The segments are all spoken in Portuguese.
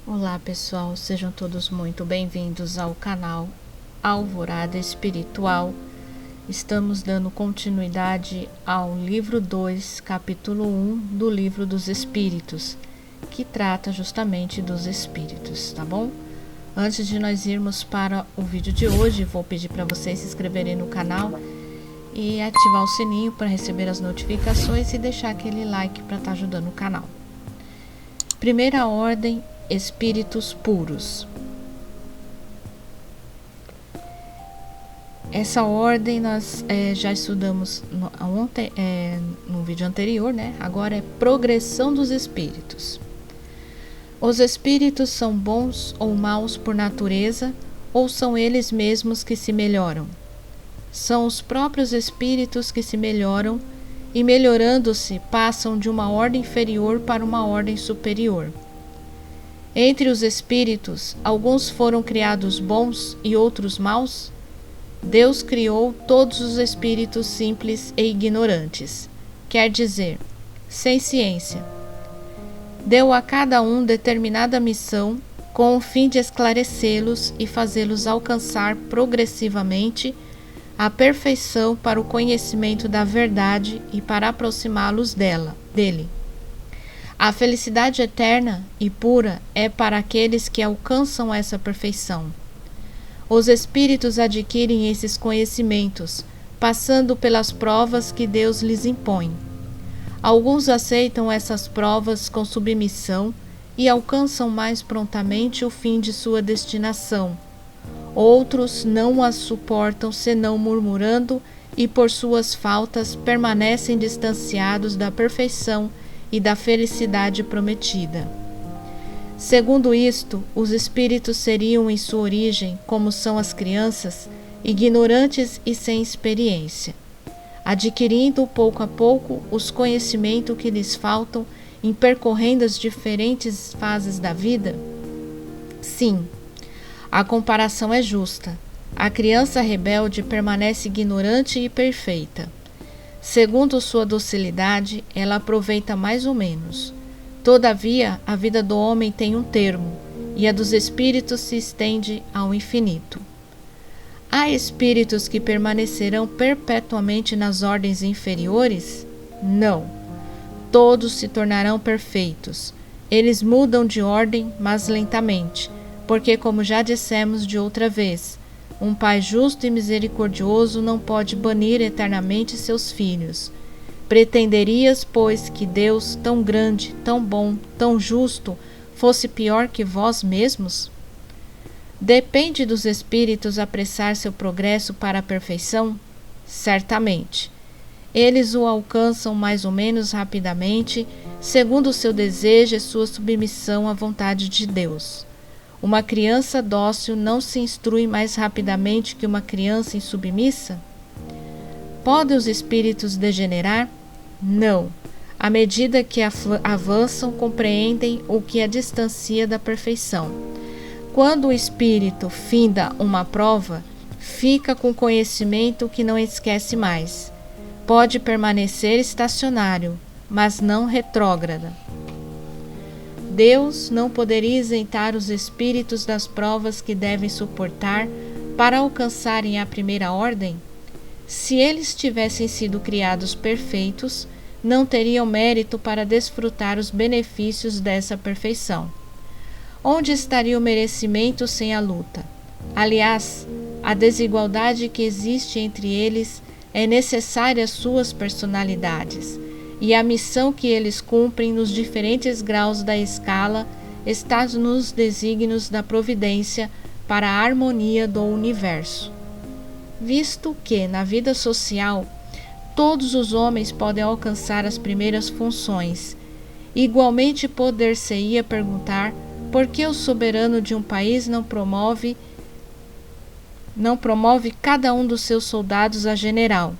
Olá pessoal, sejam todos muito bem-vindos ao canal Alvorada Espiritual. Estamos dando continuidade ao livro 2, capítulo 1 do Livro dos Espíritos, que trata justamente dos espíritos, tá bom? Antes de nós irmos para o vídeo de hoje, vou pedir para vocês se inscreverem no canal e ativar o sininho para receber as notificações e deixar aquele like para estar ajudando o canal. Primeira ordem, espíritos puros. Essa ordem nós já estudamos no vídeo anterior, né? Agora é progressão dos espíritos. Os espíritos são bons ou maus por natureza, ou são eles mesmos que se melhoram? São os próprios espíritos que se melhoram e, melhorando-se, passam de uma ordem inferior para uma ordem superior. Entre os espíritos, alguns foram criados bons e outros maus? Deus criou todos os espíritos simples e ignorantes, quer dizer, sem ciência. Deu a cada um determinada missão com o fim de esclarecê-los e fazê-los alcançar progressivamente a perfeição para o conhecimento da verdade e para aproximá-los dele. A felicidade eterna e pura é para aqueles que alcançam essa perfeição. Os espíritos adquirem esses conhecimentos, passando pelas provas que Deus lhes impõe. Alguns aceitam essas provas com submissão e alcançam mais prontamente o fim de sua destinação. Outros não as suportam senão murmurando e por suas faltas permanecem distanciados da perfeição e da felicidade prometida. Segundo isto, os espíritos seriam em sua origem, como são as crianças, ignorantes e sem experiência, adquirindo pouco a pouco os conhecimentos que lhes faltam em percorrendo as diferentes fases da vida? Sim, a comparação é justa. A criança rebelde permanece ignorante e perfeita. Segundo sua docilidade, ela aproveita mais ou menos. Todavia, a vida do homem tem um termo, e a dos espíritos se estende ao infinito. Há espíritos que permanecerão perpetuamente nas ordens inferiores? Não. Todos se tornarão perfeitos. Eles mudam de ordem, mas lentamente, porque, como já dissemos de outra vez, um pai justo e misericordioso não pode banir eternamente seus filhos. Pretenderias, pois, que Deus, tão grande, tão bom, tão justo, fosse pior que vós mesmos? Depende dos espíritos apressar seu progresso para a perfeição? Certamente. Eles o alcançam mais ou menos rapidamente, segundo o seu desejo e sua submissão à vontade de Deus. Uma criança dócil não se instrui mais rapidamente que uma criança insubmissa? Podem os espíritos degenerar? Não. À medida que avançam, compreendem o que a distancia da perfeição. Quando o espírito finda uma prova, fica com conhecimento que não esquece mais. Pode permanecer estacionário, mas não retrógrada. Deus não poderia isentar os espíritos das provas que devem suportar para alcançarem a primeira ordem? Se eles tivessem sido criados perfeitos, não teriam mérito para desfrutar os benefícios dessa perfeição. Onde estaria o merecimento sem a luta? Aliás, a desigualdade que existe entre eles é necessária às suas personalidades, e a missão que eles cumprem nos diferentes graus da escala está nos desígnios da providência para a harmonia do universo. Visto que, na vida social, todos os homens podem alcançar as primeiras funções, igualmente poder-se-ia perguntar por que o soberano de um país não promove cada um dos seus soldados a general,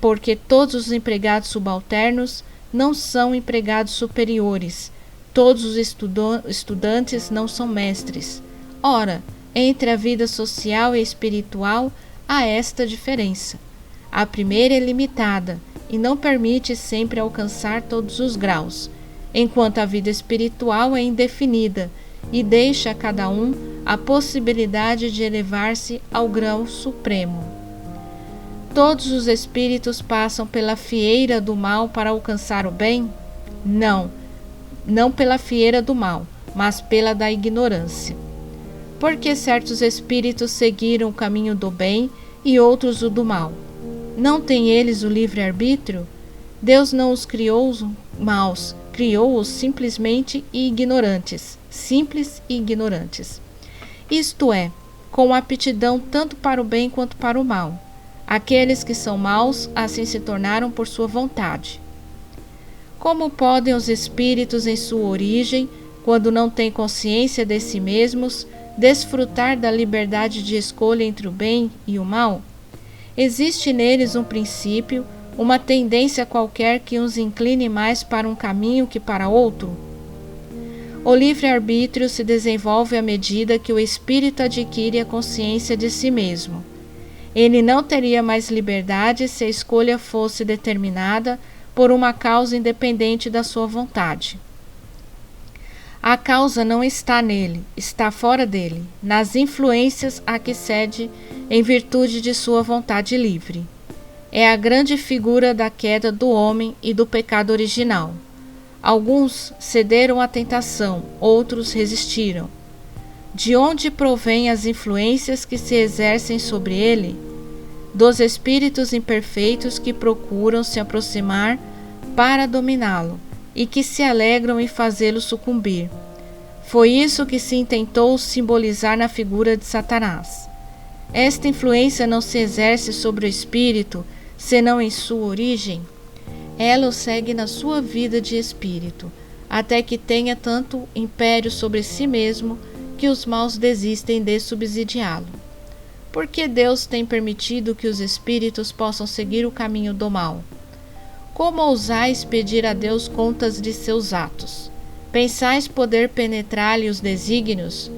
porque todos os empregados subalternos não são empregados superiores, todos os estudantes não são mestres. Ora, entre a vida social e espiritual há esta diferença. A primeira é limitada e não permite sempre alcançar todos os graus, enquanto a vida espiritual é indefinida e deixa a cada um a possibilidade de elevar-se ao grau supremo. Todos os espíritos passam pela fieira do mal para alcançar o bem? Não pela fieira do mal, mas pela da ignorância. Porque certos espíritos seguiram o caminho do bem e outros o do mal? Não têm eles o livre-arbítrio? Deus não os criou maus, criou-os simplesmente ignorantes, simples e ignorantes. Isto é, com aptidão tanto para o bem quanto para o mal. Aqueles que são maus assim se tornaram por sua vontade. Como podem os espíritos em sua origem, quando não têm consciência de si mesmos, desfrutar da liberdade de escolha entre o bem e o mal? Existe neles um princípio, uma tendência qualquer que os incline mais para um caminho que para outro? O livre-arbítrio se desenvolve à medida que o espírito adquire a consciência de si mesmo. Ele não teria mais liberdade se a escolha fosse determinada por uma causa independente da sua vontade. A causa não está nele, está fora dele, nas influências a que cede em virtude de sua vontade livre. É a grande figura da queda do homem e do pecado original. Alguns cederam à tentação, outros resistiram. De onde provêm as influências que se exercem sobre ele? Dos espíritos imperfeitos que procuram se aproximar para dominá-lo e que se alegram em fazê-lo sucumbir. Foi isso que se intentou simbolizar na figura de Satanás. Esta influência não se exerce sobre o espírito, senão em sua origem. Ela o segue na sua vida de espírito, até que tenha tanto império sobre si mesmo que os maus desistem de subsidiá-lo. Por que Deus tem permitido que os espíritos possam seguir o caminho do mal? Como ousais pedir a Deus contas de seus atos? Pensais poder penetrar-lhe os desígnios?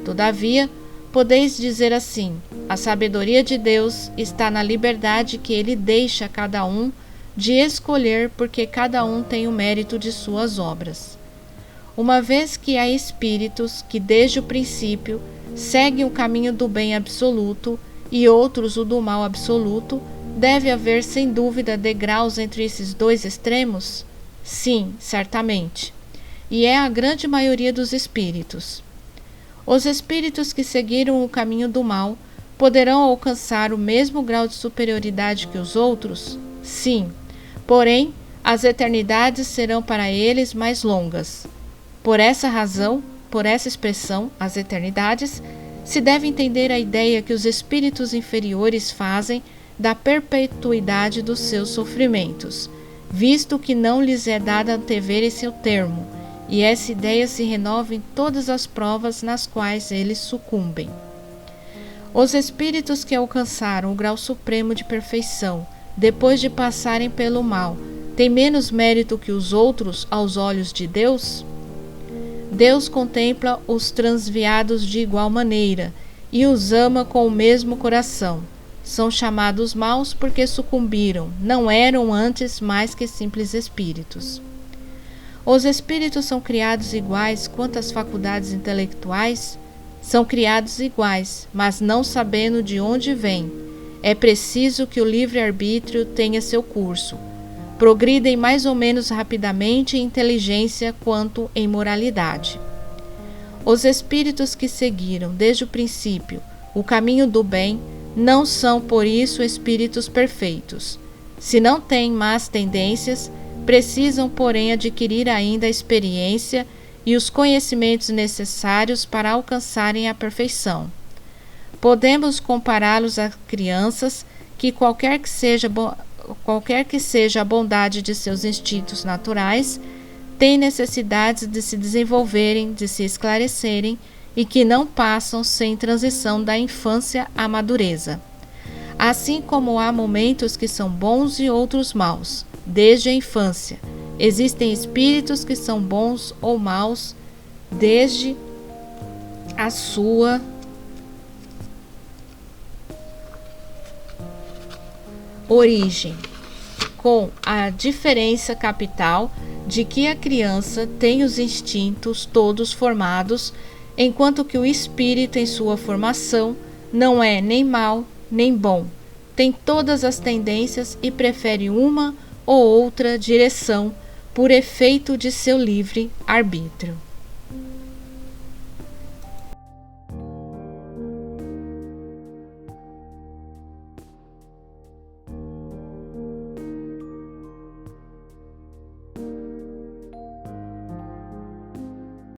Todavia, podeis dizer assim: a sabedoria de Deus está na liberdade que ele deixa a cada um de escolher, porque cada um tem o mérito de suas obras. Uma vez que há espíritos que desde o princípio seguem o caminho do bem absoluto e outros o do mal absoluto, deve haver sem dúvida degraus entre esses dois extremos? Sim, certamente. E é a grande maioria dos espíritos. Os espíritos que seguiram o caminho do mal poderão alcançar o mesmo grau de superioridade que os outros? Sim. Porém, as eternidades serão para eles mais longas. Por essa razão, por essa expressão, as eternidades, se deve entender a ideia que os espíritos inferiores fazem da perpetuidade dos seus sofrimentos, visto que não lhes é dado antever esse seu termo, e essa ideia se renova em todas as provas nas quais eles sucumbem. Os espíritos que alcançaram o grau supremo de perfeição, depois de passarem pelo mal, têm menos mérito que os outros aos olhos de Deus? Deus contempla os transviados de igual maneira e os ama com o mesmo coração. São chamados maus porque sucumbiram, não eram antes mais que simples espíritos. Os espíritos são criados iguais quanto às faculdades intelectuais? São criados iguais, mas não sabendo de onde vêm. É preciso que o livre-arbítrio tenha seu curso. Progridem mais ou menos rapidamente em inteligência quanto em moralidade. Os espíritos que seguiram, desde o princípio, o caminho do bem, não são por isso espíritos perfeitos. Se não têm más tendências, precisam, porém, adquirir ainda a experiência e os conhecimentos necessários para alcançarem a perfeição. Podemos compará-los a crianças que, qualquer que seja a bondade de seus instintos naturais, têm necessidades de se desenvolverem, de se esclarecerem e que não passam sem transição da infância à madureza. Assim como há momentos que são bons e outros maus, desde a infância, existem espíritos que são bons ou maus desde a sua origem, com a diferença capital de que a criança tem os instintos todos formados enquanto que o espírito, em sua formação, não é nem mal nem bom, tem todas as tendências e prefere uma ou outra direção por efeito de seu livre arbítrio.